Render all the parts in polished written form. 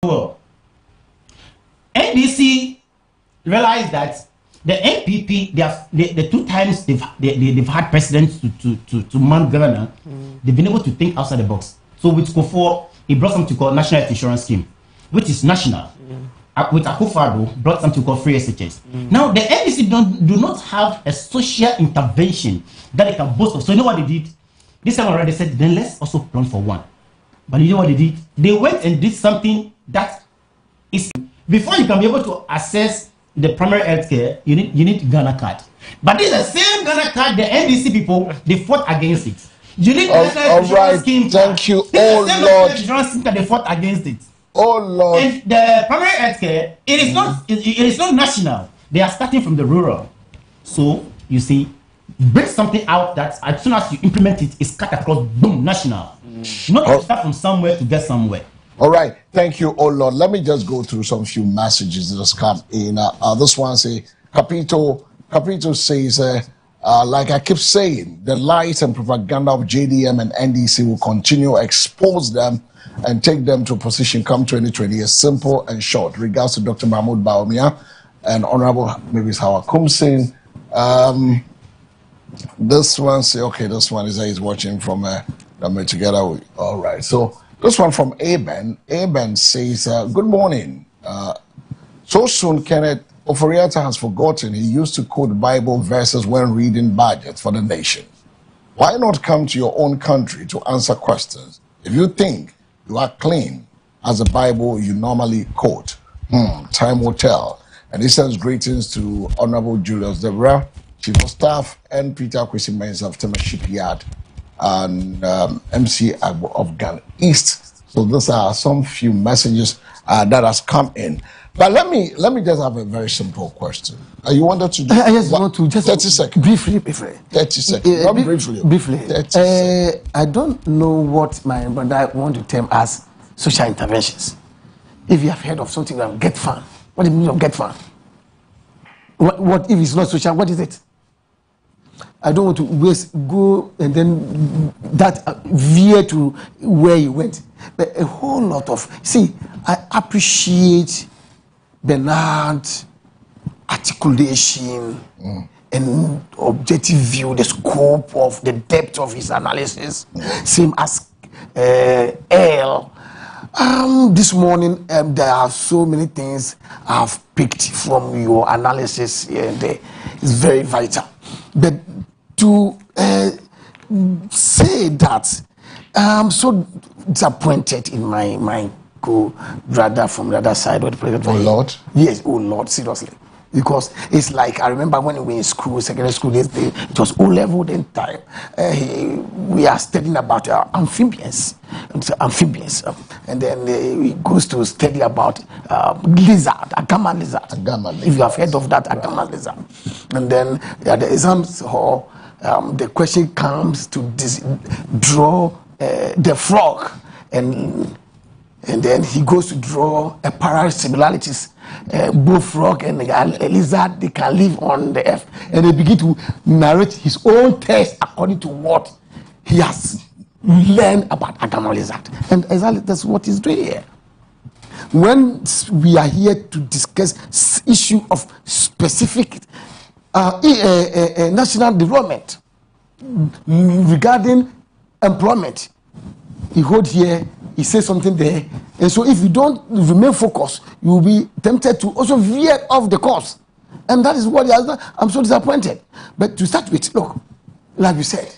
well. NDC realized that the NPP, the 2 times they've had presidents to man governor, they've been able to think outside the box. So with Kufuor, he brought something called National Health Insurance Scheme, which is national. With Akufo-Addo, brought something called free SHS. Now the NDC do not have a social intervention that they can boast of. So you know what they did? This time already said, then let's also plan for one. But you know what they did? They went and did something that is, before you can be able to access the primary health care, you need Ghana card. But this is the same Ghana card the NDC people, they fought against it. You need the national scheme. Thank you. Oh Lord. They fought against it. Oh Lord. And the primary health care, it is not national. They are starting from the rural. So you see, bring something out that as soon as you implement it, it's cut across, boom, national. Not to start from somewhere to get somewhere. All right, thank you, oh Lord. Let me just go through some few messages that has come in. This one say, Capito says, like I keep saying, the lies and propaganda of JDM and NDC will continue, expose them and take them to a position come 2020. It's simple and short. Regards to Dr. Mahmoud Bawumia and Honorable Mavis Howard Kumsin. This one say, okay, this one is he's watching from together. All right, so this one from Aben. Aben says, good morning. So soon Kenneth Oforiatta has forgotten he used to quote Bible verses when reading budget for the nation. Why not come to your own country to answer questions? If you think you are clean as the Bible you normally quote, time will tell. And he sends greetings to Honorable Julius Deborah, Chief of Staff, and Peter Kwesi Mensah of Tema Shipyard, and MC of Ghana East. So these are some few messages that has come in. But let me just have a very simple question. You wanted to? I just want to just 30 seconds. Briefly. 30 seconds. Not briefly. Briefly. 30 seconds. I don't know what my brother want to term as social interventions. If you have heard of something like Get Farm, what do you mean of Get Farm? What if it's not social? What is it? I don't want to go and then that veer to where you went. But a whole lot of, see, I appreciate Bernard articulation and objective view, the scope of the depth of his analysis, same as L. This morning, there are so many things I've picked from your analysis here and there. It's very vital. But to say that I'm so disappointed in my co-brother from the other side of the president. Oh Lord? Yes, oh Lord, seriously. Because it's like, I remember when we were in school, secondary school, it was O-level then time. We are studying about amphibians. And then he goes to study about lizard, Agama lizard. If you have heard of that, Agama lizard. And then at the exams hall, the question comes to draw the frog. And then he goes to draw a parallel similarities. Both frog and a lizard, they can live on the earth. And they begin to narrate his own test according to what he has learned about Agama lizard. And exactly that's what he's doing here. When we are here to discuss issue of specific national development regarding employment, he hold here, he says something there, and so if you don't remain focused, you will be tempted to also veer off the course, and that is what he has done. I'm so disappointed. But to start with, look, like you said,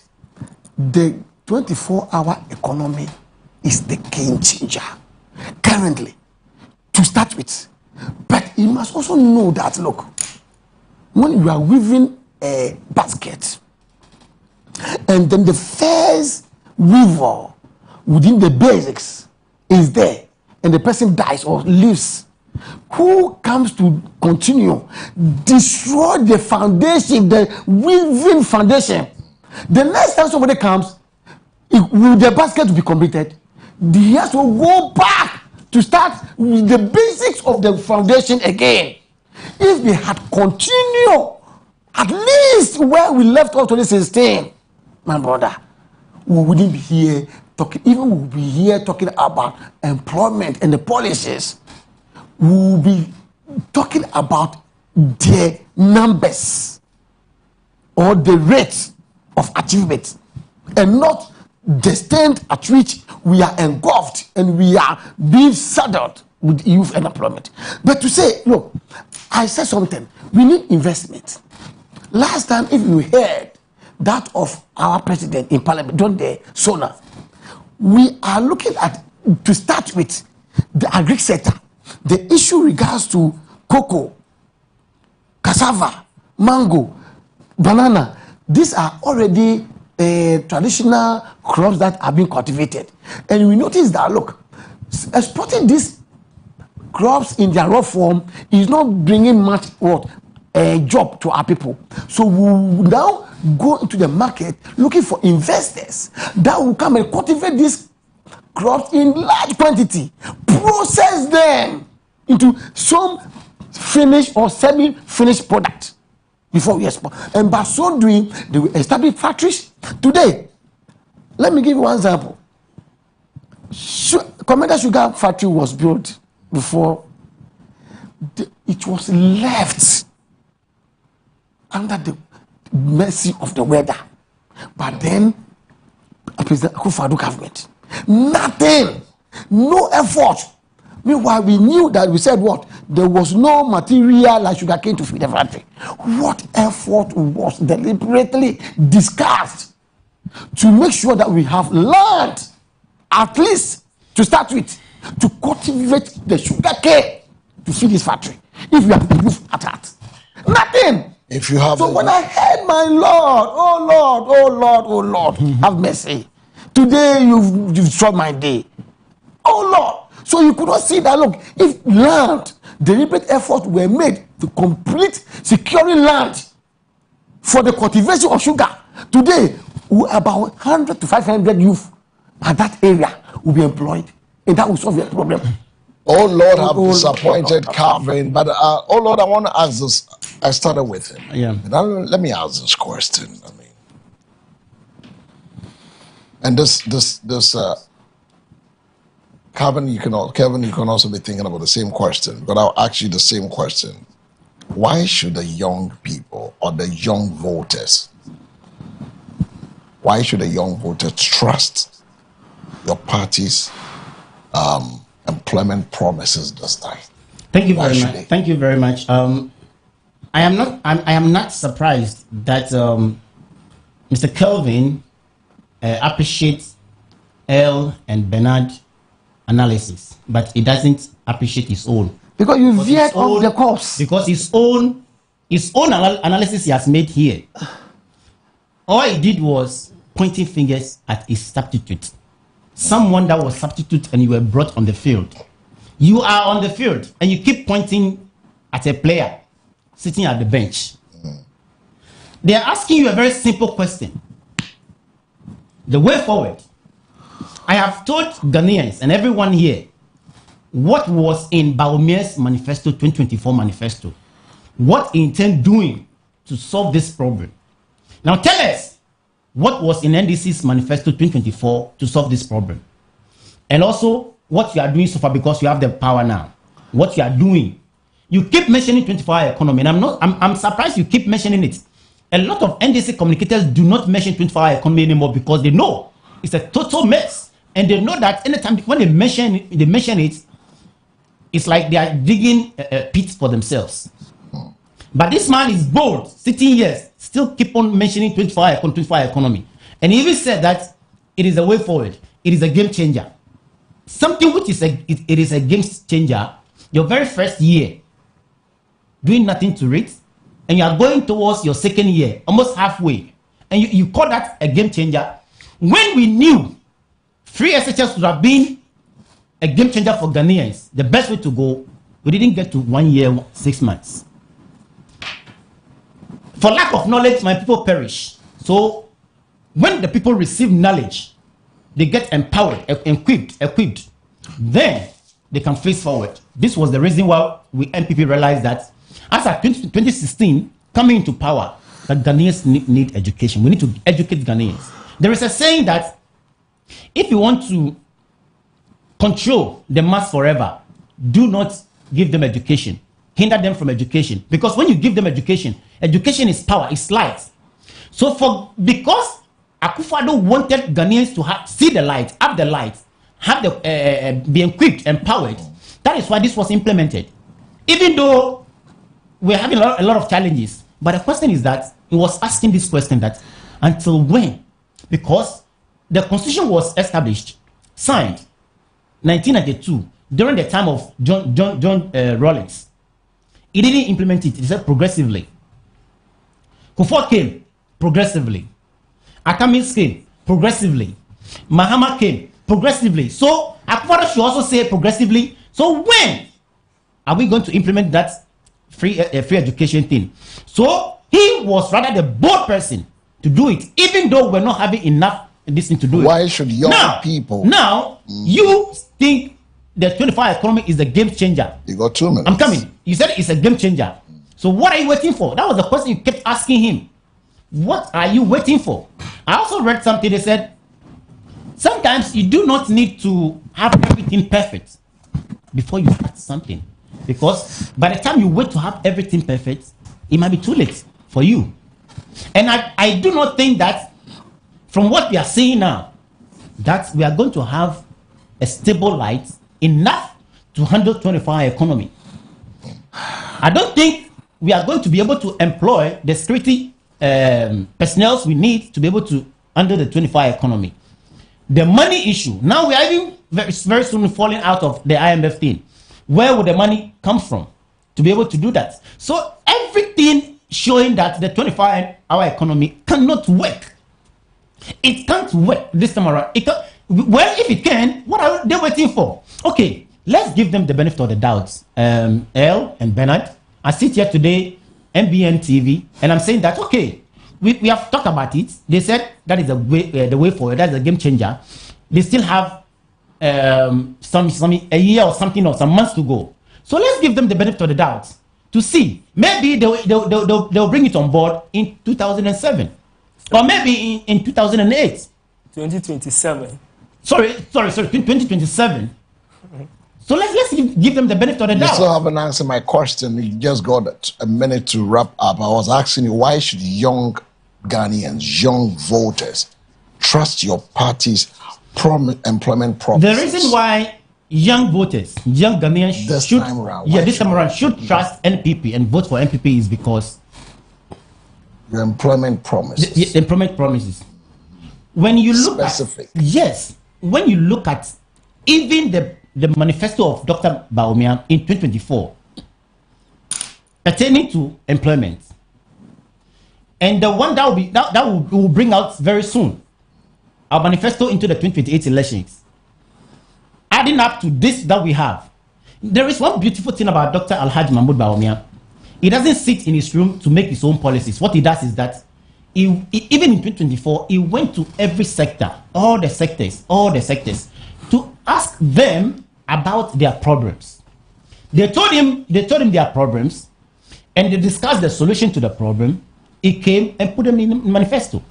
the 24-hour economy is the game changer currently, to start with. But you must also know that, look, when you are weaving a basket, and then the first weaver within the basics is there, and the person dies or leaves, who comes to continue, destroy the foundation, the weaving foundation? The next time somebody comes, will the basket be completed? He has to go back to start with the basics of the foundation again. If they had continued at least where we left off 2016, my brother, we wouldn't be here talking, even we'll be here talking about employment and the policies. We'll be talking about the numbers or the rate of achievement, and not the extent at which we are engulfed and we are being saddled with youth and employment. But to say, look, I said something, we need investment. Last time, if you heard that of our president in parliament, John De Sona, we are looking at, to start with, the agri sector. The issue regards to cocoa, cassava, mango, banana. These are already traditional crops that are being cultivated. And we notice that, look, exporting these crops in their raw form is not bringing much job to our people. So we will now go into the market looking for investors that will come and cultivate these crops in large quantity, process them into some finished or semi-finished product before we export. And by so doing, they will establish factories. Today, let me give you one example. Commander Sugar Factory was built before. It was left under the mercy of the weather. But then, President Akufo-Addo government, nothing, no effort. Meanwhile, we knew that, we said what? There was no material like sugarcane to feed the factory. What effort was deliberately discussed to make sure that we have land, at least to start with, to cultivate the sugarcane to feed this factory? If we have to move at that, nothing. If you have, so when I heard, my Lord, oh Lord, oh Lord, oh Lord, have mercy. Today you've destroyed my day. Oh Lord. So you could not see that, look, if land, deliberate efforts were made to complete securing land for the cultivation of sugar, today about 100 to 500 youth at that area will be employed, and that will solve your problem. Oh Lord, have disappointed Calvin. But oh Lord, I want to ask this. I started with him. Yeah. Now, let me ask this question. I mean, and this Kevin, you can also be thinking about the same question, but I'll ask you the same question. Why should the young people or the young voters, trust your party's employment promises this time? Thank you very much. Thank you very much. I am not surprised that Mr. Kelvin appreciates L and Bernard analysis, but he doesn't appreciate his own. Because you veered off the course. Because his own analysis he has made here. All he did was pointing fingers at his substitute. Someone that was substitute and you were brought on the field. You are on the field and you keep pointing at a player sitting at the bench. They are asking you a very simple question. The way forward. I have told Ghanaians and everyone here what was in Baumier's manifesto, 2024 manifesto. What he intend doing to solve this problem. Now tell us what was in NDC's manifesto 2024 to solve this problem. And also what you are doing so far, because you have the power now. What you are doing. You keep mentioning 24-hour economy, and I'm surprised you keep mentioning it. A lot of NDC communicators do not mention 24-hour economy anymore because they know it's a total mess. And they know that anytime when they mention it, it's like they are digging a pit for themselves. But this man is bold, sitting here, still keep on mentioning 24-hour economy. And he even said that it is a way forward. It is a game changer. Something which is it is a game changer. Your very first year, doing nothing to it, and you are going towards your second year, almost halfway, and you call that a game changer. When we knew free SHS would have been a game changer for Ghanaians, the best way to go, we didn't get to 1 year, 6 months. For lack of knowledge, my people perish. So when the people receive knowledge, they get empowered, equipped, then they can face forward. This was the reason why we NPP realized that as of 2016, coming into power, that Ghanaians need education. We need to educate Ghanaians. There is a saying that If you want to control the mass forever, do not give them education. Hinder them from education. Because when you give them education, education is power, it's light. So because Akufo-Addo wanted Ghanaians to see the light, have the light, have the be equipped, empowered, that is why this was implemented. Even though we're having a lot of challenges, but the question is that he was asking this question that until when? Because the constitution was established, signed, 1992, during the time of John Rawlings. He didn't implement it. He said progressively. Kufuor came progressively. Akamis came progressively. Mahama came progressively. So Akufo-Addo should also say progressively. So when are we going to implement that free education thing? So he was rather the bold person to do it, even though we're not having enough this thing to do it. Why should young people? Now you think the 25 economy is a game changer? You got 2 minutes. I'm coming. You said it's a game changer. So what are you waiting for? That was the question you kept asking him. What are you waiting for? I also read something. They said sometimes you do not need to have everything perfect before you start something, because by the time you wait to have everything perfect, it might be too late for you. And I do not think that from what we are seeing now, that we are going to have a stable light enough to handle 25 economy. I don't think we are going to be able to employ the security personnel we need to be able to handle the 25 economy. The money issue, now we are even very soon falling out of the IMF thing. Where would the money come from to be able to do that? So everything showing that the 25-hour economy cannot work. It can't work this time around. Well, if it can, what are they waiting for? Okay, let's give them the benefit of the doubt. El and Bernard, I sit here today, MBN TV, and I'm saying that, okay, we have talked about it. They said that is the way forward, that's a game changer. They still have a year or something or some months to go. So let's give them the benefit of the doubt to see. Maybe they'll bring it on board in 2007. Or maybe in 2008. 2027. Sorry, 2027. So let's give them the benefit of the doubt. You still haven't answered my question. You just got a minute to wrap up. I was asking you, why should young Ghanaians, young voters, trust your party's employment promises? The reason why young voters, young Ghanaians this time around should trust NPP and vote for NPP is because your employment promises. The employment promises. When you look specific. When you look at even the manifesto of Dr. Bawumia in 2024 pertaining to employment, and the one that will bring out very soon, our manifesto into the 2028 elections, adding up to this that we have, there is one beautiful thing about Dr. Alhaji Mahmoud Bawumia. He doesn't sit in his room to make his own policies. What he does is that even in 2024, he went to every sector, all the sectors, to ask them about their problems. They told him their problems, and they discussed the solution to the problem. He came and put them in the manifesto.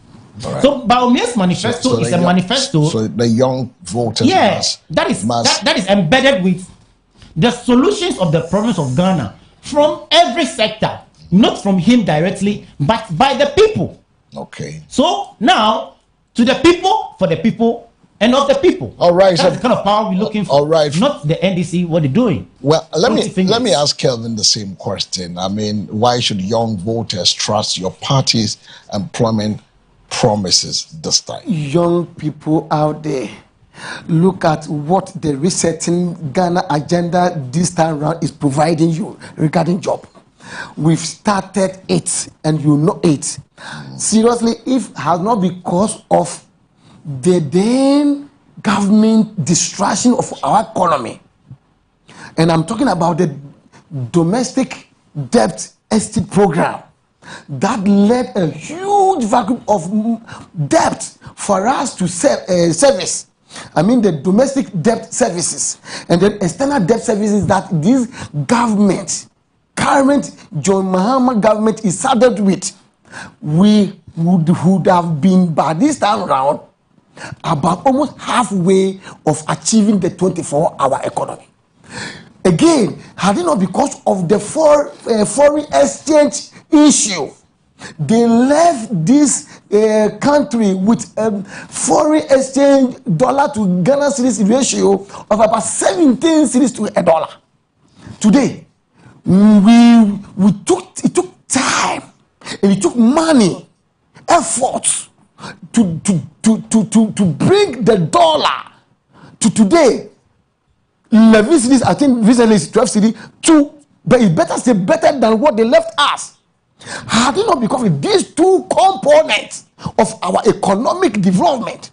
Right. So Bawumia's manifesto is a manifesto. So the young voters that is embedded with the solutions of the problems of Ghana from every sector, not from him directly, but by the people. Okay. So now, to the people, for the people, and of the people. All right. That's the kind of power we're looking for. All right. Not the NDC, what they're doing. Well, let me ask Kelvin the same question. I mean, why should young voters trust your party's employment promises this time? Young people out there, look at what the resetting Ghana agenda this time around is providing you regarding job. We've started it, and you know it. Seriously, if it has not been because of the then government distraction of our economy, and I'm talking about the domestic debt estate program that led a huge vacuum of debt for us to service. I mean the domestic debt services and the external debt services that this government, current John Mahama government is saddled with. We would have been by this time around about almost halfway of achieving the 24-hour economy. Again, had it not because of the foreign exchange issue, they left this country with a foreign exchange dollar to Ghana cedis ratio of about 17 cedis to a dollar. Today, it took time and it took money, efforts to bring the dollar to today. 11 cedis, I think recently it's 12 cedis, but it better say better than what they left us. Had it not because of these two components of our economic development,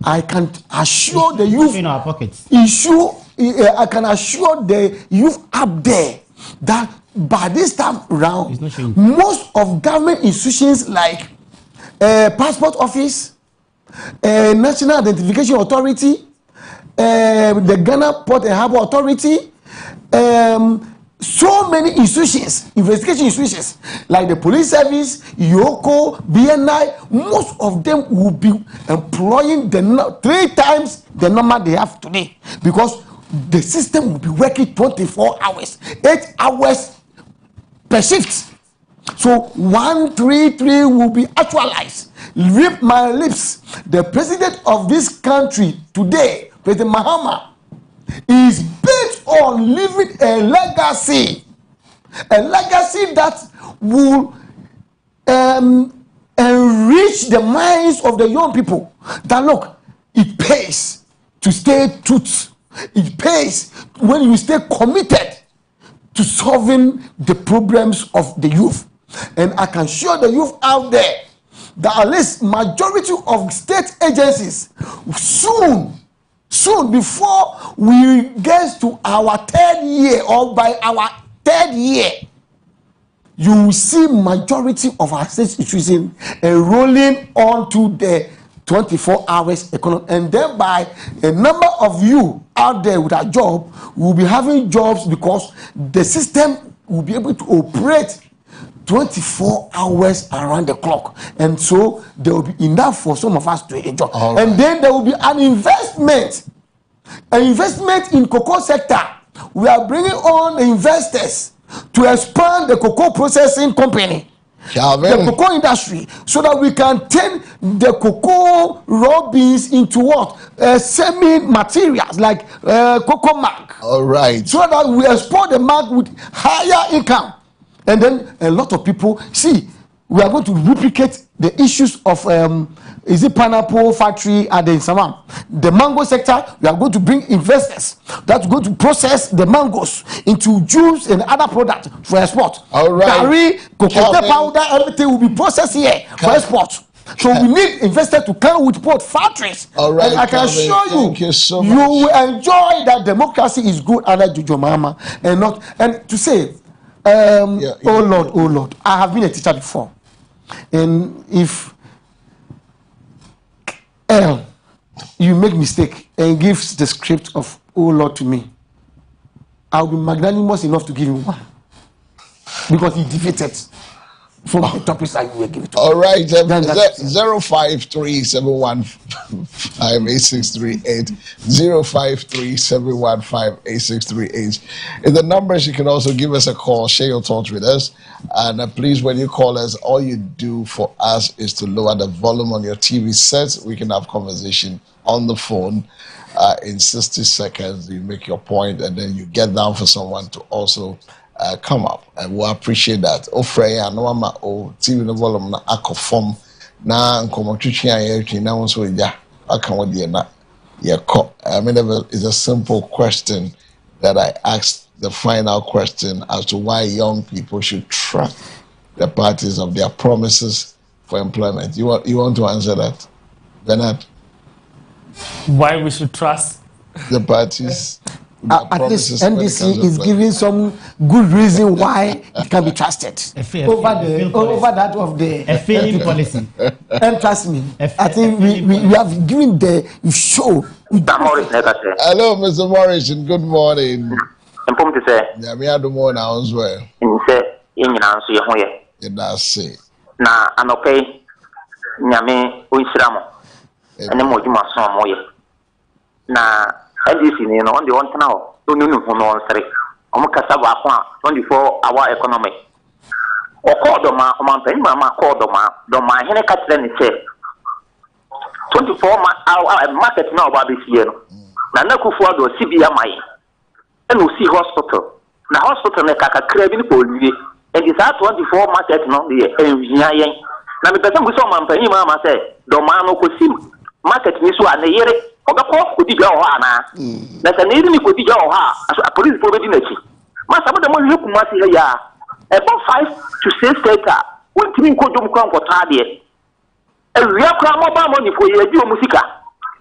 I can assure the youth in our pockets. I can assure the youth up there that by this time around, most of government institutions like Passport Office, National Identification Authority, the Ghana Port and Harbour Authority, so many institutions, investigation institutions like the police service, Yoko, BNI, most of them will be employing 3 times the number they have today because the system will be working 24 hours, 8 hours per shift. So 133 will be actualized. Rip my lips. The president of this country today, President Mahama, is based on leaving a legacy that will enrich the minds of the young people. That look, it pays to stay truth. It pays when you stay committed to solving the problems of the youth. And I can show the youth out there that at least majority of state agencies soon before we get to our 3rd year or by our 3rd year, you will see majority of our state institutions enrolling onto the 24 hours economy, and thereby a number of you out there with a job will be having jobs because the system will be able to operate 24 hours around the clock, and so there will be enough for some of us to enjoy. Right. And then there will be an investment in cocoa sector. We are bringing on the investors to expand the cocoa processing company, the cocoa industry, so that we can turn the cocoa raw beans into what semi-materials like cocoa mark. All right. So that we export the mark with higher income. And then a lot of people see we are going to replicate the issues of is it pineapple factory at the Samam, the mango sector. We are going to bring investors that's going to process the mangoes into juice and other products for export. All right. Curry, coconut powder, everything will be processed here for export. So we need investors to come with port factories. All right, and I can assure you, you will enjoy that democracy is good under Jojo Mahama and to say. Oh Lord, I have been a teacher before. And if you make mistake and gives the script of oh Lord to me, I'll be magnanimous enough to give him 1. Because he defeated from the topics that you were given to. All right, 05371586338 05371586338 is the numbers. You can also give us a call, share your thoughts with us, and please, when you call us, all you do for us is to lower the volume on your TV sets. We can have conversation on the phone in 60 seconds. You make your point, and then you get down for someone to also come up, and we'll appreciate that. Freya, no ama o TV no volume na akofom na nkomotwetwe ayetwe na wonso ja aka wode na yeko. I mean, it's a simple question that I asked, the final question as to why young people should trust the parties of their promises for employment. You want to answer that, Bernard? Why we should trust the parties? At least NDC is giving some good reason why it can be trusted over that of the failing policy. And trust me, I think we have given the show. Hello, Mr. Morris, and good morning. Yeah, me had more now as well. That's it. Na anope nyame o insiramo ene mo djuma so mo ye na ndc ni no on the on tana o no ho no on sere o mo kasa ba ko 24-hour economy o ko do ma o man pen ma ko do ma hene ka tire ni se 24-hour market na o ba be sie no na nakufu ado sibia mai eno si hospital na hospital ne kaka krabi ni polwie and this 24 market no dey envia yen na me pese mu so man pani ma say do ma no ko sim market ni so ana yere obekọ kodi gya o ha na na se ne ni kodi gya o ha a police for be di na chi ma saboda mo hwe kuma si ya about 5 to 6 theta wontimi ko dum kwa nkota de ewia kwa mo ba mo ni fo ye di o musika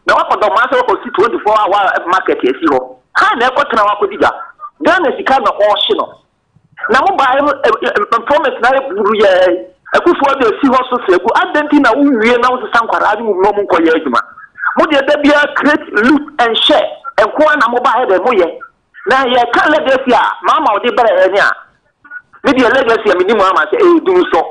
na wakodo ma so ko si 24-hour market esi ho ha na ekotena wakodi gya Ghana sika na ohye no na mo ba promise na buru ye akufu ade si ho so segu adenti na wuwie na wo sankwara ade mu no mo nkoye adwuma mo de da bia create loot and share enko na mo ba he de mo ye na ye kan legacy a mama wo de bere he ni a me de legacy a me ni mama say e dun so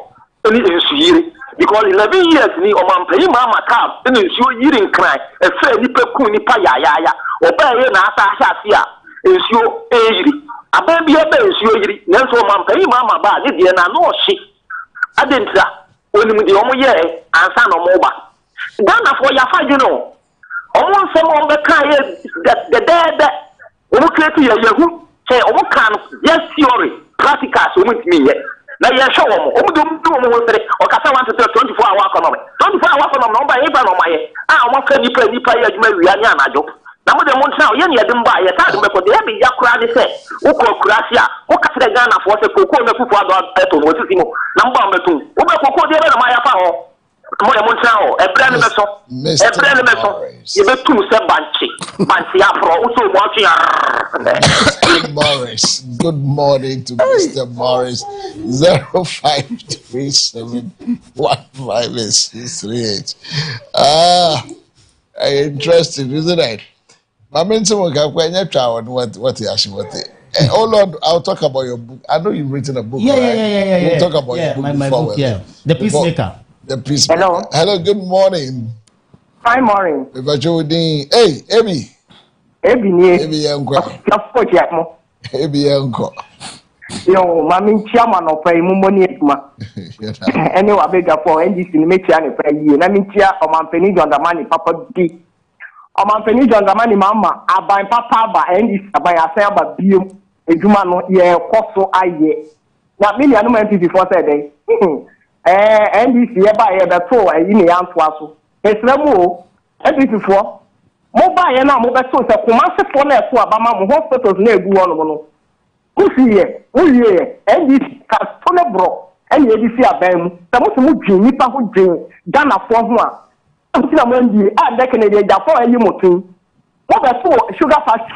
oni ensuyire because 11 years ni o man pay mama ka eni ensuo yiri nkran e fe ni peku ni pa ya oba ye na asa hase a ensuo eyiri aban bia ba ensuo yiri nanso man pay mama ba ne de na no hye adentra onim de omo ye ansa no mo ba Ghana for ya fa you know omo nsem o be kan ye de omo create ya yahu say omo kan yes theory practical so omo timi ye na ye show omo dum omo sere o kasa want to 24-hour economy 24-hour economy no ba e ba no ma ye omo ka nipa ye adwuma wi anya anajo na mo de mo ntra ye ne ye dem ba ye ta de ko de e bi ya kura de se wo ko kura sia wo ka se Ghana for se koko na fufu ado eto no sisi mo na mba metu wo be koko de be na ma ya fa ho mo de mo ntra ho e bra ne be so ye be tum se banchi afro wo so mo atwe Morris, good morning to Mr. Morris. 0537158638. Interesting, isn't it? I mean, someone can what you actually what it. Oh Lord, I'll talk about your book. I know you've written a book. Yeah, right? yeah. We'll talk about your book my before. book, yeah. The Peacemaker. The Peacemaker. Hello, good morning. Hi, morning. Hey, Amy. Amy Yanko. Amy Yanko. Yo, mami chairman of a mumoni eduma. Anyway, I beg for NDC in Mechian for a year. Namitia or Mampeni on the money, Papa D. Or Mampeni on the money, Mamma. I buy Papa by NDC by a fair but Bium, a Jumano, yeah, Cosso, I ye. Not many animals before Saturday. NDC by a tour, a yin answer. It's no more. NDC for mobile and I'm over so that Kumasi for next to Abama hospitals near Guano. Usiye, and this Castona bro, and you see a bam, the most moving Nipa who drink, Ghana for one. I'm still a Wendy, and that Canadian Japan and you motu. What a four sugar fast.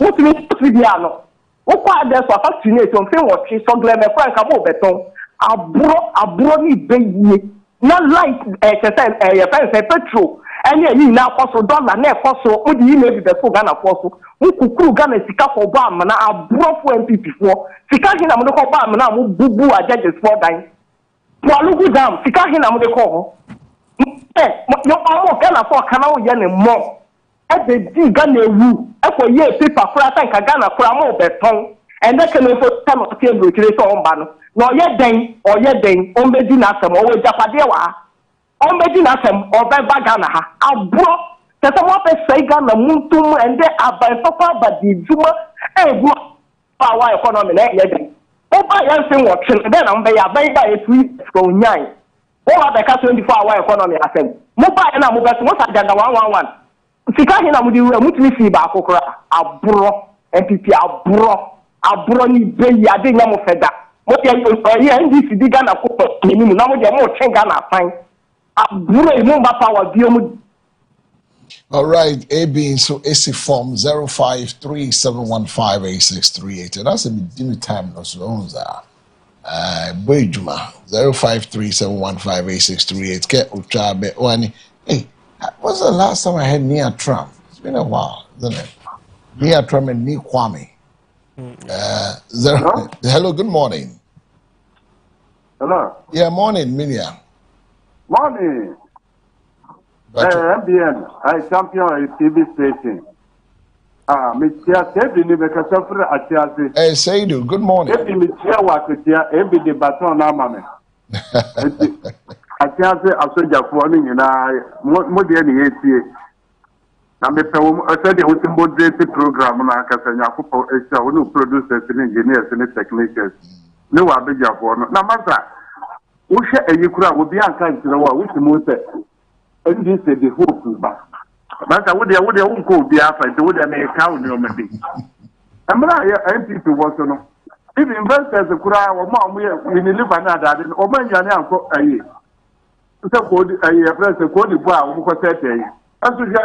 What means Triviano? What part there's a fascination film or she's so glad my friend come over beton. A brony baby, not like a fence a petrol. And you now also dollar net also would you maybe the full Ghana for who could Ghana Sika for Bam and I brought for MP before Sika in Amado Bam and I will boo a judges for dying. Walugu Dam, Sika in Amado call. No almost Ghana for Canal Yen and more. At the D Ghana woo, for year paper for I think a Ghana for a more beton, and that can also come of table to the on ban. No yet then, or yet then, on the dinner some always Japadewa. On the Nasem or by Bagana, I brought the Samape Sagan, Muntum, and they are by Papa, but the Zuma and power economy. Oh, by answering what then I'm by a 3 go 9. All other 24-hour economy, I said. Mobile and I'm moving to 111. Sikahina would you mutiny see Bakokra, a bro, MPP, a brony baby, I didn't know for that. What you NDC began a couple of minutes, now you're more Chengana fine. All right, AB, so AC form 0537158638. And that's a dinner time, no so Boyjuma 0537158638. Get Uchabe one. Hey, what's the last time I had near Trump? It's been a while, isn't it? Near Trump and near Kwame. Hello, good morning. Hello. Yeah, morning, Minia. Morning. MBN, I champion a TV station. Mr. Sebi ni bekasafre atiase. Hey, Seidu, good morning. Ebi Mr. Wakutia, ebi de baton amame. Atiase asoja foni nyina mo de ni yetie. Na me pe wo said the whole moderate program na akasanya ko extra wo no producers and engineers and technicians. Ne wa beja fo no. Na masa wo hwe ayikura wo bi anka ntire wo wo timo se and this is the hope ba. Masa wo de unko bi afa nti wo de me ka wo ne o me bi. Amra ya MPP wo so no. If investors kura wo ma mo ye ni liver na adade o ma nyane anko ayi. Se ko di ayi press ko di bo a wo ko tete ayi. Aso je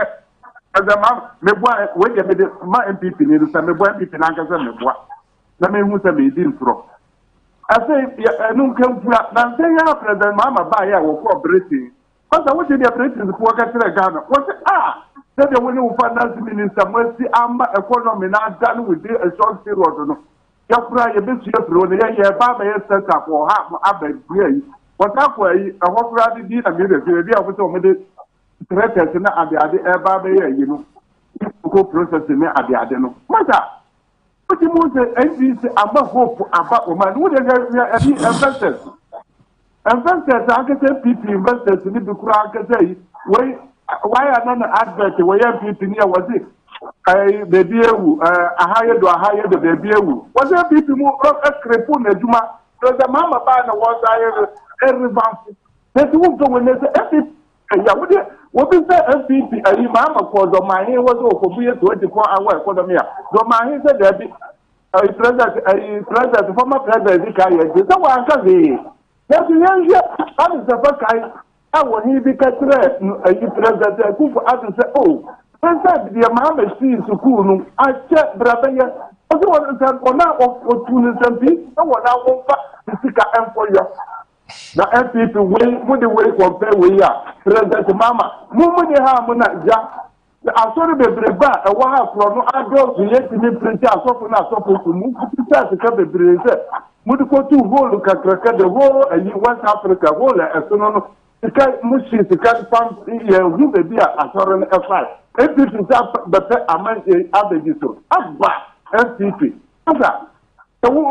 azama me bo we de me de ma MPP ni so me bo MPP na nka se me bo. Na me hu se me di ntro. Ase enu kan fura na se ya president mama ba ya wo ko operating. Because what did the operating ko ka tire Ghana. What say the winning finance minister must see amba economy na done with a short period no. Ya fura ye be sure pro ne ye ba ba ye set up for ha abegre. What akwa yi a ho fura di na me be bi a ko so me de threats na ade e ba ba ye yi no. Ko process ne ade no. Mata what you must say NDC amba hope aba o man wo de investors. Investors akete PP investors ni bi kura akete yi why are not advert where PP ni was it baby ewu ahaye do baby ewu was it PP mu ekrepo na juma so the mama ba na was aye revamp they do go when they say ya wo bi say FPP ayi mama ko do mahin was o ko bi 24 hour economy do mahin say there be president former president ka ye so wa nka ze yes that is the first guy I want he be katre ayi president ku for as say oh president the mama see school no I check brother ya o so one say ona o tunu sampi no wona wo fa sika employer na FPP we the way compare we ya president mama mu de ha mu na ja asori bebreba e wa ha fro no ado so yeti ni print asofo na asofo ku mu kuta se ka bebre se mu de ko tu hole kakraka de whole West Africa whole esono no ka mu shi se ka pam ye hu be bia asori no F5 FPP sa bete aman abeji so abba FPP asa mu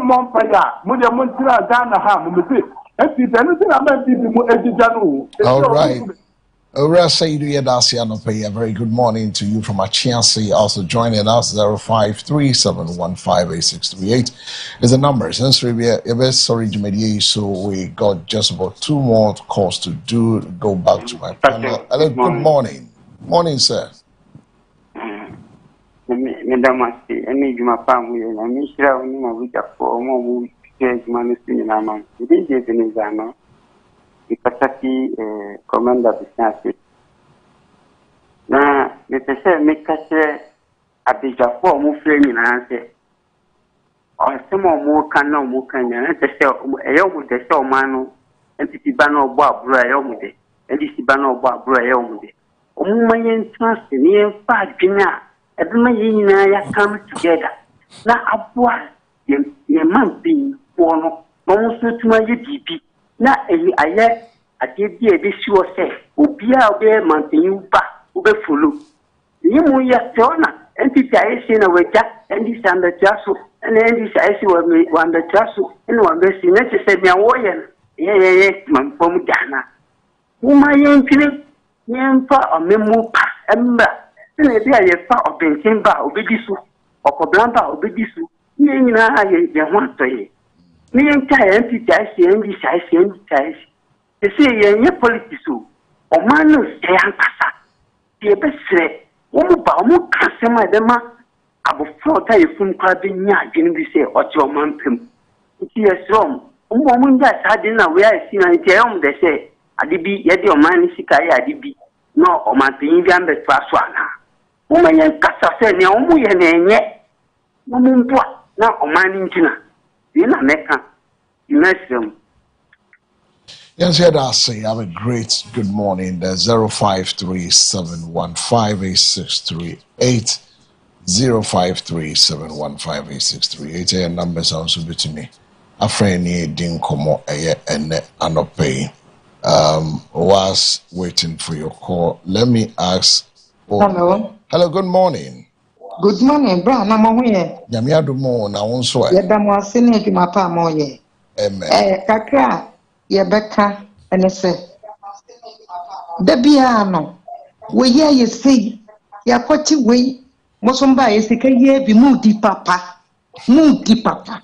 mon pa ya mu de mu tira Ghana ha mu be FPP no tira man FPP mu ejija no. All right. Ora Seidu Yedasi Anope, a very good morning to you from Achiasi. Also joining us, 0537158638 is the number. Since we're sorry to mediate, so we got just about 2 more calls to do. Go back to my panel. Hello, good morning. Morning, sir. Commander business na nitese mekase abijafo mu fre nyina se osemo mu kan na mu kan nyina nitese eyo mu de se o manu entiti ba na ogbo aburo eyo mu de ndisi ba na ogbo aburo eyo mu de omu manyen trust ni enfa adwena edema nyina ya come together na aboa ye man bin wo no mo so tuma ye bibi na aye ade bi e be siwo se obia obe mantenyu ba obe follow ni mu ya tona entity aisi na weja endi sanda chaso na endi aisi wa anda chaso ene wa besi na se bia woye ye manfom dana uma yentire yemfa omemu pa emba na bia ye fa obentin ba obedisu okoblamba obedisu ni nyina ye ho atoye ni yenta entity aisi endi aisi they say ye politics o man no say ankasa ye be sre wo mu ba wo mu kasema de ma abofo ta ye fun kwa be nya adwene bi say o ti o man pem ti ye srom wo mu nja sade na we ai si na ti e de say ade bi ye de o man ni sika ye ade bi no o man tin bi ambe twa so ana wo man ye kasa say ne wo mu ye na enye wo mu mpoa na o man ni ntina ye na meka you Yes, I say, have a great good morning. There's 0537158638. 0537158638. And number sounds good to me. A friend near Dinkomo, and Anope. Was waiting for your call. Let me ask. Hello. Hello, good morning. Good morning, bro. I'm here. Yamiadu mo na wonso. Yedamo asini edwuma pa mo ye. Amen. Kakra yebeka ene se. Da bia no. We ye sei. Yakoti we mosomba yesika ye bi mudi papa. Mudi papa.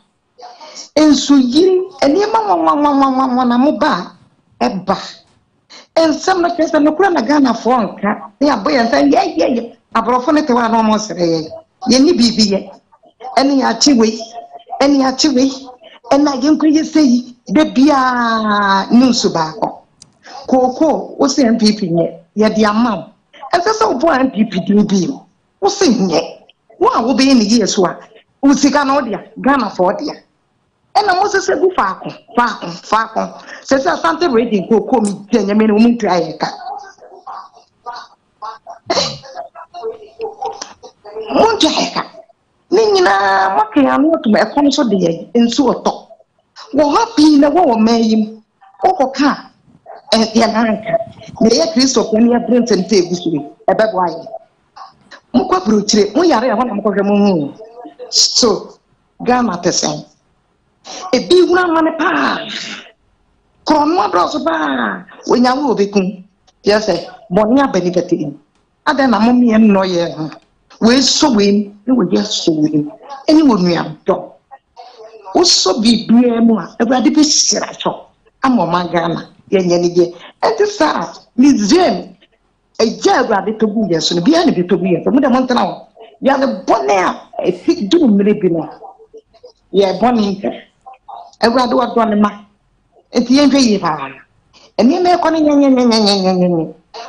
Ensu yiri enema mwa na muba eba. Ensam na kesa no kura na Ghana fo nka. Ya boya nsan ye. Abrofo ne te wa no mo sere ye ni bibi ye eni achiwe ena yenko ye sei de bia nusu ba koko o se MPP ye de amam ese so bo MPP din bi o se nye wa wo be ni ye so a o sika na o dia Ghana for dia ena mo se gu faako se Asante ready koko mi tenya me no mu try ka Monjaka. Nina, what can I not to a console day in so a top? Well, happy in a war may him. Oka, and the Ananka. The actress of any brings and tables a bad wine. Muka Brutre, we are one moon. So, Gamma the same. A big one man a pa. Cromwa bros bar. When you will be yes, Bonia benefiting. Other than mommy and no year. We so win, we just so win. Anyone we have done. Also be BMA, everybody be siracho. I'm a magana, yen. And the sad, Miss Jane, a jab at the Tobuya, so be any Tobuya, from the Montana. You are the bonnet, a thick doom, Milibina. Yeah, bonnie. I rather what one in my. And the end, and you may call in.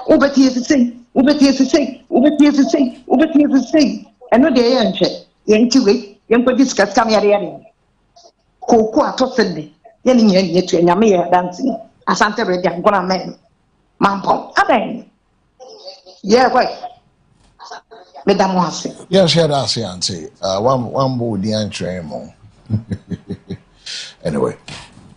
Oh, but he is the same. Ubeti say. Eno de yenche. Yentiwe, yempo discuss kam yare. Koko atosende. Yeni nye tu nyame ye dancing. Asante ready I'm gonna man. Mampo. Aben. Yeah, wait. Madam Wasi. Yes, that's the answer. One board the answer. Anyway.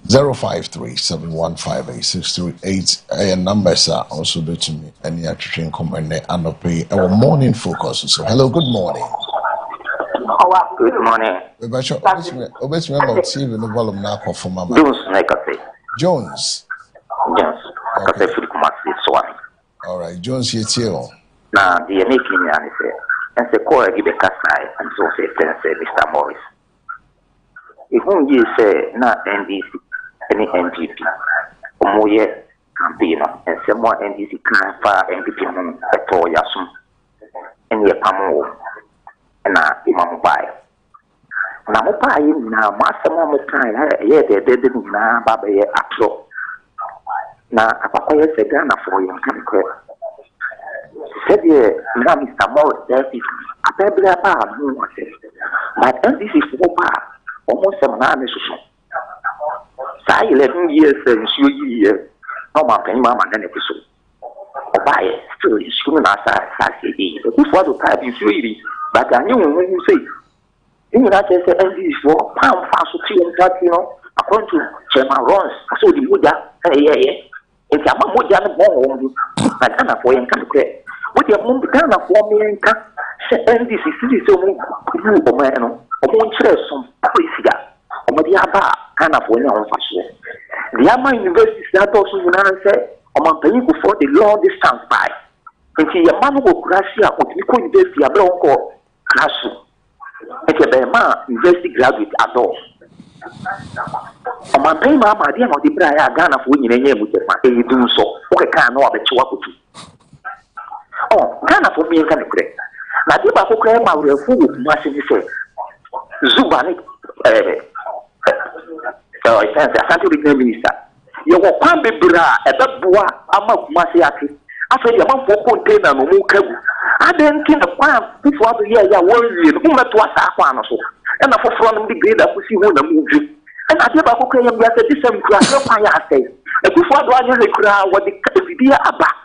053-715-8638 and numbers are also between me and the attrition comment and pay our morning focus. So hello, good morning. Good morning. Obviously remember TV no volume now for Mama. Jones. Okay. All right, Jones here. Now the making and say call give a kasai and so say Mr. Morris. If you say na NDC any NPP omoye campaign and some more NDC can fa NPP no eto yasum ene pamo na imam bai na mo pai na masama mo kan ye de na baba ye atro na apakoye se Ghana for yen kan ko said na Mr. Morris there is abebra pa mo say but NDC for pa almost 7 years. 11 years and so year. No man can mamma than episode. Buy it still is soon as I say. Who for the type is really, but I knew when you say, in that case, NDC for pound fast to according to Chairman Ross, I saw the Muda, it's a Muda and bomb. I can't for you can clear. What your mom began for me and NDC so you, man, or one chest some crazy. Omadiaba kind of when on fashion. The Ama University that also say, Oman Paying for the long distance by. And see a man who Gracia or Nico University a bronco classroom. It's a Bema University graduate at all. Oman Paying Mamma, dear, or the Bria Ghana for winning a name with the man. They do so. Okay, can't know about Chuakutu. Oh, Ghana for me and can correct. Now, the Baku Crema will fool, Martin said. Zubani. Asante Regional Minister. You will come be bra a bua ama kumasiati. After the amount for container no more cable. I didn't think of one before the year you worry who met to us aquano so. And I for from the grade that we see one movie. And I gave a book and we are the same class of my say. And before I was the crowd what the idea about.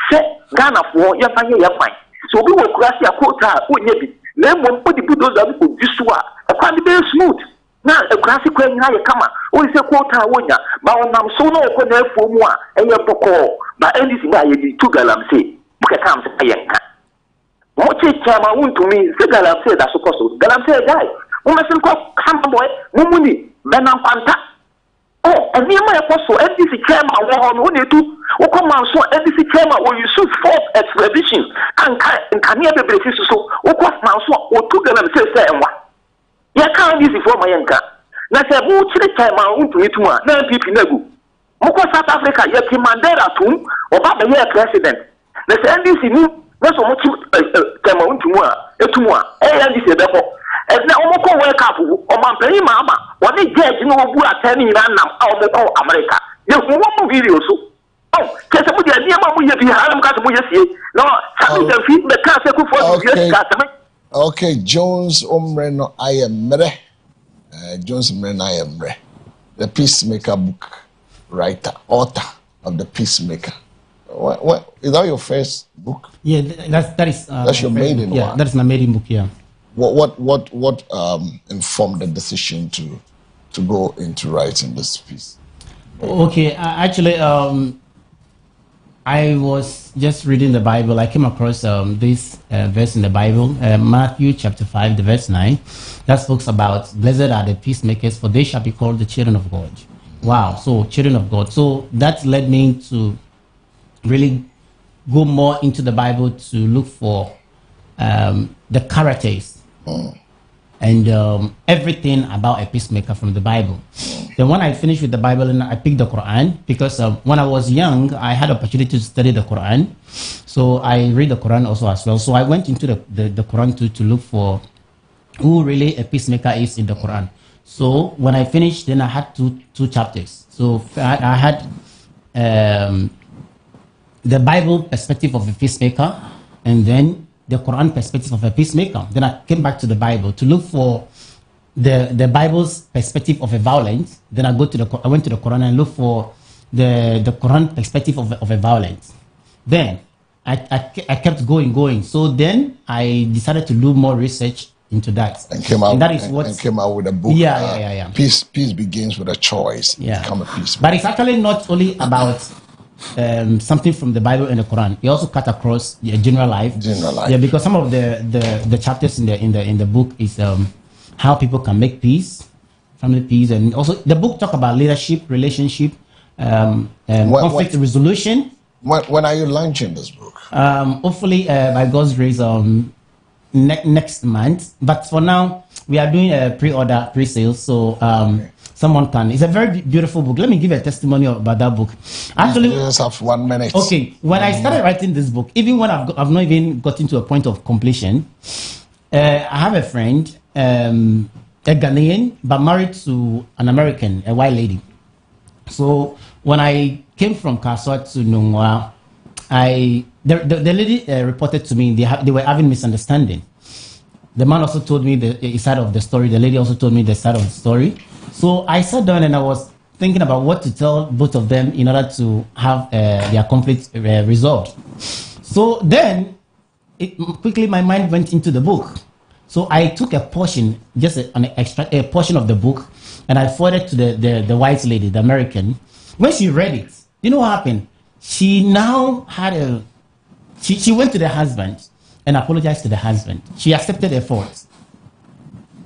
Say Ghana for your fine. So we will cross your quota, who maybe. Then one put the bulldozer with this one. A quite very smooth. Now a classic way now you come We say quota wonya, but on am so no corner for moi, and your boko, but any thing I did to Galamsey, look at Cam's Ayanka. What is Chama wound to me, say Galamsey, that's supposed to Galamsey guy. We must call Camboy, Mumuni, Benam Panta. Oh, and near my apostle, NDC chairman, one or two, who come out so NDC chairman, or you shoot fourth exhibition, and can near the basis so, who cost now so, or two Galamsey and what. Ya can't use it for my anchor. Na say who chile chairman unto it one, na people negu. Moko South Africa, ya Mandela tum, or Baba ye president. Na say NDC ni, na so much chairman unto one, etumwa, NDC before. And now Moko wake up, or Mampany Mama, what they judge no who are turning around now, or America. You want video so. Oh, because somebody idea we have Harlem got to see. No, something the feed the castle for Okay, Jones Omreno Ayemre. Jones Omreno Ayemre. The Peacemaker book writer, author of The Peacemaker. What is that your first book? Yeah, that's your maiden one. Yeah, that's my maiden book, yeah. What informed the decision to go into writing this piece? Okay, actually, I was just reading the Bible. I came across this verse in the Bible, Matthew chapter 5, the verse 9. That speaks about, blessed are the peacemakers, for they shall be called the children of God. Wow, so children of God. So that led me to really go more into the Bible to look for the characters and everything about a peacemaker from the Bible. Then when I finished with the Bible, and I picked the Quran, because when I was young, I had opportunity to study the Quran. So I read the Quran also as well. So I went into the Quran to look for who really a peacemaker is in the Quran. So when I finished, then I had two chapters. So I had the Bible perspective of a peacemaker, and then the Quran perspective of a peacemaker. Then I came back to the Bible to look for the Bible's perspective of a violence. Then I went to the Quran and looked for the Quran perspective of a violence. Then I kept going. So then I decided to do more research into that. And came out with a book. Yeah. Peace begins with a choice. Yeah. Become a peacemaker. But it's actually not only about something from the Bible and the Quran. You also cut across general life. Yeah, because some of the chapters in the book is how people can make peace, family peace, and also the book talk about leadership, relationship, conflict resolution. When are you launching this book? Hopefully by God's grace next month. But for now we are doing a pre-sale. So someone can. It's a very beautiful book. Let me give a testimony about that book. Actually, you just have 1 minute. Okay, when I started writing this book, even when I've not even gotten to a point of completion, I have a friend, a Ghanaian, but married to an American, a white lady. So when I came from Kaswa to Nungwa, the lady reported to me they were having misunderstanding. The man also told me the side of the story. The lady also told me the side of the story. So I sat down and I was thinking about what to tell both of them in order to have their conflict resolved. So then, quickly my mind went into the book. So I took a portion, just a portion of the book, and I forwarded to the white lady, the American. When she read it, you know what happened? She now had she went to the husband and apologized to the husband. She accepted her fault.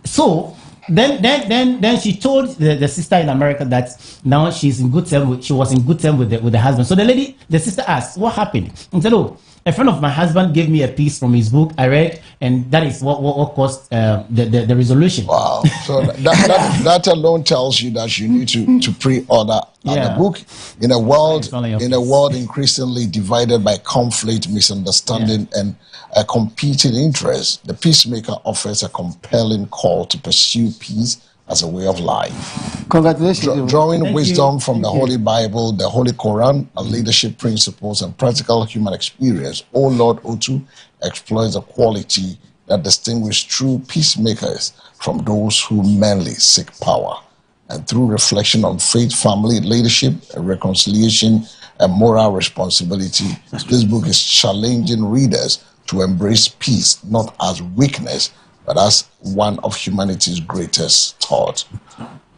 So then she told the sister in America that now she's in good term. She was in good term with the husband. So the sister asked, "What happened?" And said, "Oh, a friend of my husband gave me a piece from his book. I read, and that is what caused the resolution." Wow! So that alone tells you that you need to pre-order the book in a world increasingly divided by conflict, misunderstanding, and a competing interest. The Peacemaker offers a compelling call to pursue peace as a way of life. Congratulations. Drawing wisdom from the Holy Bible, the Holy Quran, and leadership principles and practical human experience, O Lord Otu explores the quality that distinguish true peacemakers from those who mainly seek power. And through reflection on faith, family, leadership, reconciliation, and moral responsibility, this book is challenging readers to embrace peace not as weakness, but as one of humanity's greatest thought.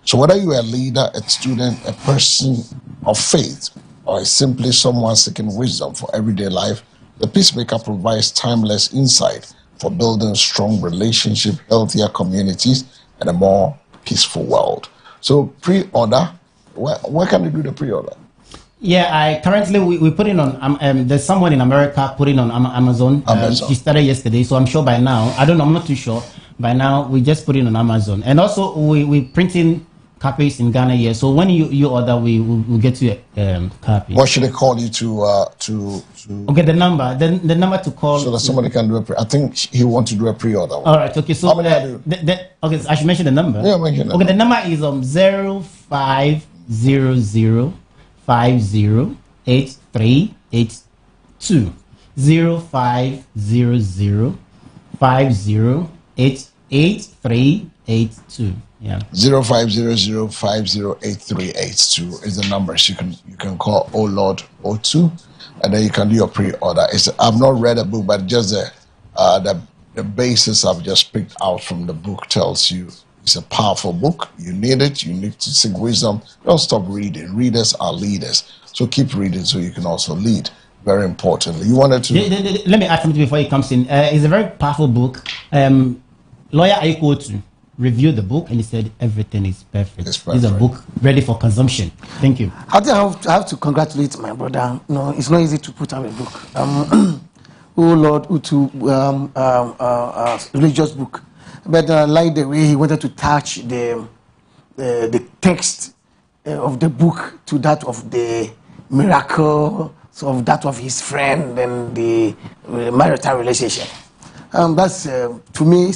So whether you are a leader, a student, a person of faith, or simply someone seeking wisdom for everyday life, the Peacemaker provides timeless insight for building strong relationships, healthier communities, and a more peaceful world. So pre-order, where can you do the pre-order? Yeah, I currently we put it on. There's someone in America putting on Amazon. She started yesterday, so I'm sure by now. I don't know. I'm not too sure. By now, we just put it on Amazon, and also we printing copies in Ghana here. So when you order, we'll get you a copy. What should they call you to? Okay, the number. The number to call. So that somebody can do I think he wants to do a pre-order. All right. Okay. So how many I do? Okay, so I should mention the number. Yeah, mention. Okay, the number is 0500 508382 0500 508382. Yeah. 0500508382 is the numbers you can call. Oh Lord 02, and then you can do your pre-order. I've not read a book, but just the basis I've just picked out from the book tells you it's a powerful book. You need it. You need to seek wisdom. Don't stop reading. Readers are leaders. So keep reading so you can also lead. Very importantly. You wanted to... Let me add something before he comes in. It's a very powerful book. Lawyer Aikotu reviewed the book and he said everything is perfect. It's a book ready for consumption. Thank you. I think I have to congratulate my brother. No, it's not easy to put out a book. Oh Lord, Utu, religious book. But I like the way he wanted to touch the text of the book to that of the miracle, so of that of his friend and the marital relationship. That's to me,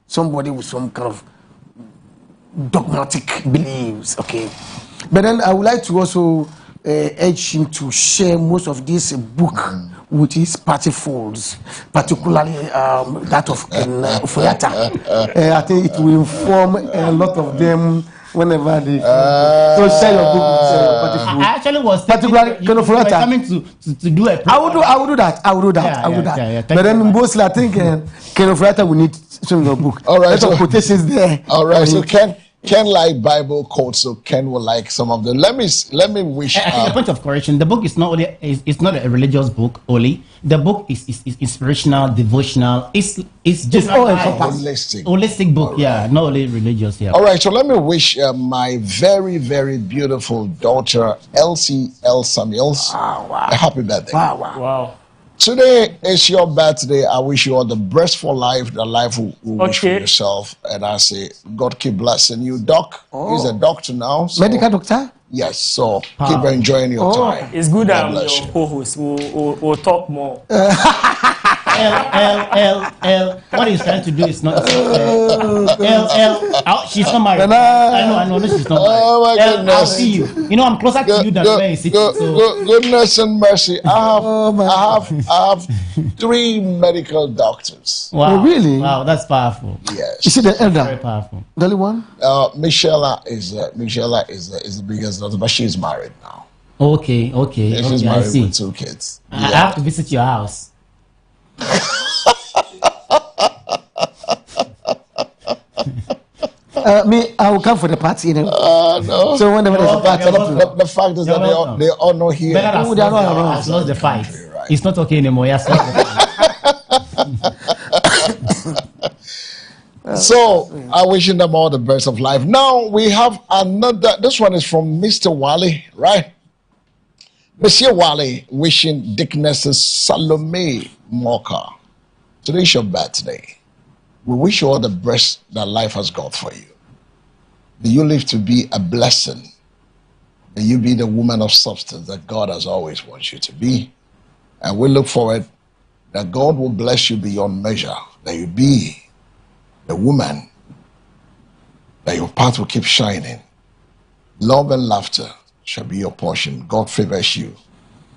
somebody with some kind of dogmatic beliefs. Okay, but then I would like to also urge him to share most of this book with his party folds, particularly that of Foyata. I think it will inform a lot of them whenever they so share your book with party folds. I actually was particularly Foyata coming to do a I will do that. But then mostly I think Foyata will need some of your book. All right, so quotations there. All right, so Ken like Bible quotes, so Ken will like some of them. Let me wish. I think a point of correction: the book is not only it's not a religious book only. The book is inspirational, devotional. It's just holistic book. Right. Yeah, not only religious. Yeah. All right, so let me wish my very very beautiful daughter Elsie L. Samuels a happy birthday. Wow. Today is your birthday. I wish you all the best for life, the life will wish for yourself. And I say, God keep blessing you. Doc, he's a doctor now. So medical doctor? Yes, so keep enjoying your time. It's good that your co-host will talk more. L. What he's trying to do is not. She's not married. I know, she's not married. Oh my goodness. I'll see you. You know, I'm closer to you than where he's sitting. Goodness and mercy. I have 3 medical doctors. Wow. Oh, really? Wow, that's powerful. Yes. Is she the elder? Very powerful. The only one? Michelle is the biggest daughter, but she's married now. Okay. Yeah, she's married with 2 kids. I have to visit your house. I will come for the party, you know. No. So whenever there's a party, the fact is that they all know here. Better has lost the fight. Right. It's not okay anymore. Yes. So I wishing them all the best of life. Now we have another. This one is from Mr. Wally, right? Monsieur Wally wishing Dickness's Salome Moka. Today's your birthday. We wish you all the best that life has got for you. May you live to be a blessing. May you be the woman of substance that God has always wanted you to be. And we look forward that God will bless you beyond measure, that you be the woman, that your path will keep shining. Love and laughter shall be your portion. God favors you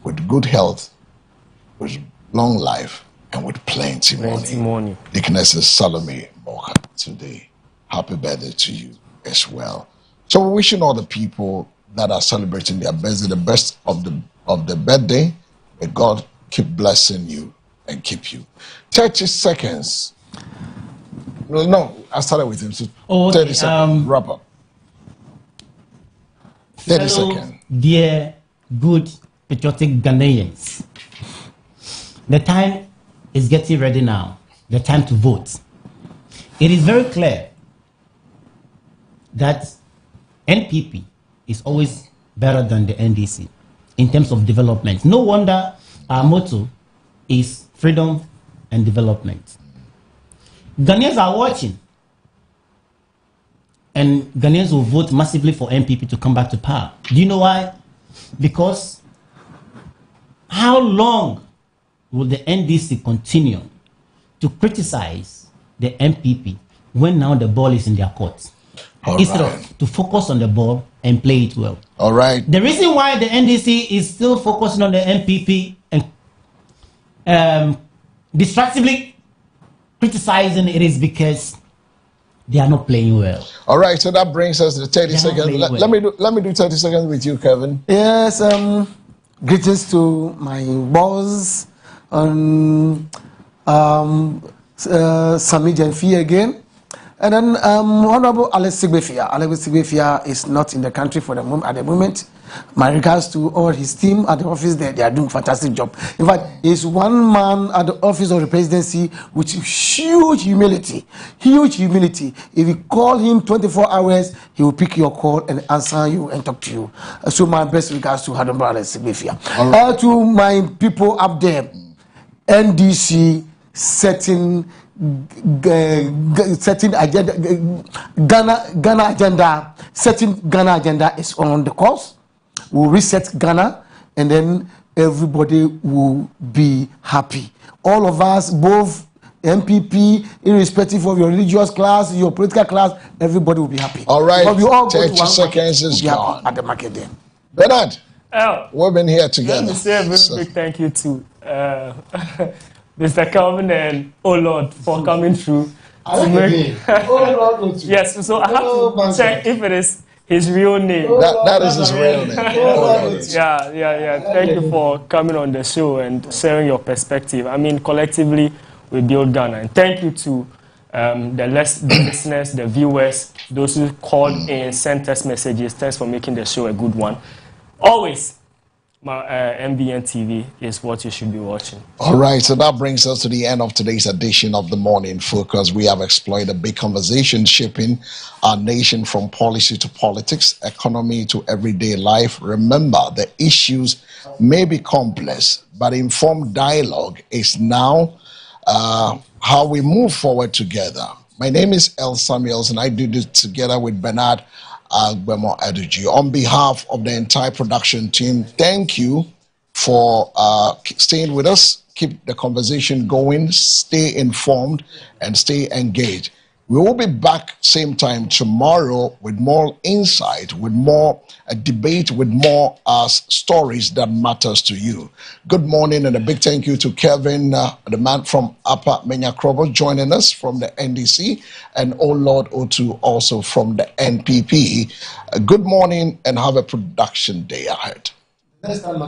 with good health, with long life, and with plenty money. Dickness's Salome Moka today. Happy birthday to you as well. So we're wishing all the people that are celebrating their birthday the best of the birthday. May God keep blessing you and keep you. 30 seconds. No, I started with him. So 30 seconds. Wrap up. 30 Hello, seconds. dear, good, patriotic Ghanaians. The time is getting ready now. The time to vote. It is very clear that NPP is always better than the NDC in terms of development. No wonder our motto is freedom and development. Ghanaians are watching, and Ghanaians will vote massively for NPP to come back to power. Do you know why? Because how long will the NDC continue to criticize the NPP when now the ball is in their court? Instead of to focus on the ball and play it well. All right. The reason why the NDC is still focusing on the NPP and distractively criticizing it is because they are not playing well. All right, so that brings us to 30 seconds. Let me do 30 seconds with you, Kevin. Yes, greetings to my boss, Sami Jenfi again. And then Honorable Alex Sigbefia. Alex Sigbefia is not in the country for the at the moment. My regards to all his team at the office there. They are doing a fantastic job. In fact, he's one man at the office of the presidency with huge humility. Huge humility. If you call him 24 hours, he will pick your call and answer you and talk to you. So my best regards to Honorable Alex Sigbefia. Right. To my people up there, NDC setting agenda, Ghana agenda, setting Ghana agenda is on the course. We'll reset Ghana, and then everybody will be happy. All of us, both MPP, irrespective of your religious class, your political class, everybody will be happy. All right, we all 30 seconds is gone. At the market there. Bernard, we've been here together. Let me say a very big thank you to Mr. Calvin and Oh Lord for coming through. Yes, so I have to check if it is his real name. That is his real name. Yeah. Thank you for coming on the show and sharing your perspective. I mean, collectively, we build Ghana. And thank you to the listeners, the viewers, those who called in, sent us messages. Thanks for making the show a good one. Always, MBN TV is what you should be watching. All right, so that brings us to the end of today's edition of the Morning Focus. We have explored a big conversation shaping our nation from policy to politics, economy to everyday life. Remember, the issues may be complex, but informed dialogue is now how we move forward together. My name is El Samuels, and I do this together with Bernard Agbemo Aduji. On behalf of the entire production team, thank you for staying with us. Keep the conversation going, stay informed, and stay engaged. We will be back same time tomorrow with more insight, with more debate, with more stories that matters to you. Good morning, and a big thank you to Kevin, the man from Upper Menya Krobo, joining us from the NDC, and Oh Lord Otu also from the NPP. Good morning, and have a production day ahead. Next time,